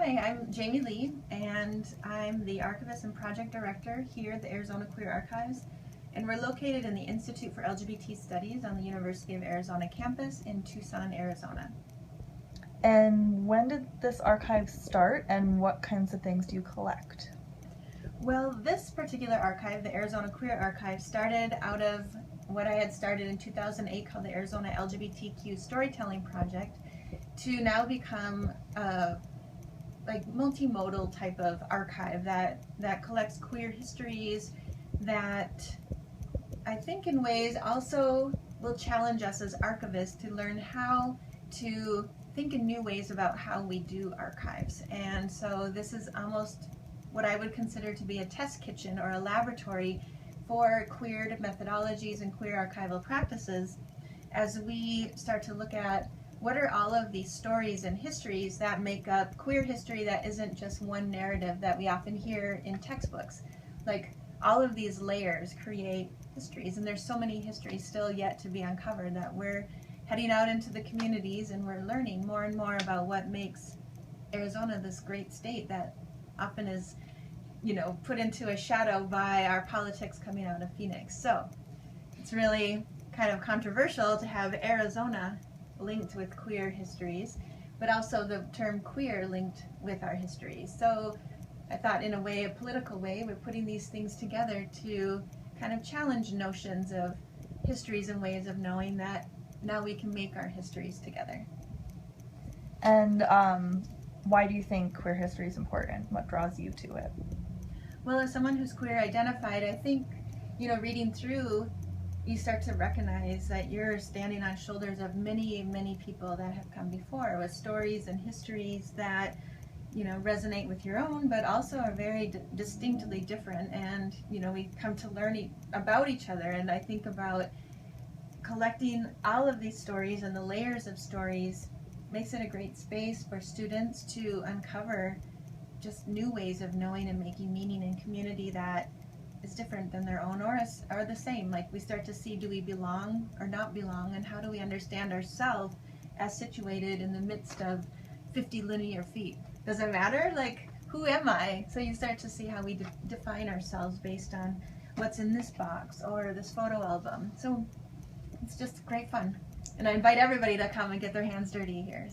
Hi, I'm Jamie Lee, and I'm the Archivist and Project Director here at the Arizona Queer Archives, and we're located in the Institute for LGBT Studies on the University of Arizona campus in Tucson, Arizona. And when did this archive start, and what kinds of things do you collect? Well, this particular archive, the Arizona Queer Archive, started out of what I had started in 2008 called the Arizona LGBTQ Storytelling Project, to now become a multimodal type of archive that collects queer histories, that I think in ways also will challenge us as archivists to learn how to think in new ways about how we do archives. And so this is almost what I would consider to be a test kitchen or a laboratory for queer methodologies and queer archival practices, as we start to look at what are all of these stories and histories that make up queer history that isn't just one narrative that we often hear in textbooks. Like, all of these layers create histories, and there's so many histories still yet to be uncovered that we're heading out into the communities and we're learning more and more about what makes Arizona this great state that often is, put into a shadow by our politics coming out of Phoenix. So it's really kind of controversial to have Arizona linked with queer histories, but also the term queer linked with our histories. So I thought, in a way, a political way, we're putting these things together to kind of challenge notions of histories and ways of knowing that now we can make our histories together. And why do you think queer history is important? What draws you to it? Well, as someone who's queer identified, I think, reading through, you start to recognize that you're standing on shoulders of many, many people that have come before with stories and histories that, resonate with your own, but also are very distinctly different. And, we come to learn about each other. And I think about collecting all of these stories and the layers of stories makes it a great space for students to uncover just new ways of knowing and making meaning in community that is different than their own or the same. Like, we start to see, do we belong or not belong, and how do we understand ourselves as situated in the midst of 50 linear feet? Does it matter? Like, who am I? So you start to see how we define ourselves based on what's in this box or this photo album. So it's just great fun. And I invite everybody to come and get their hands dirty here.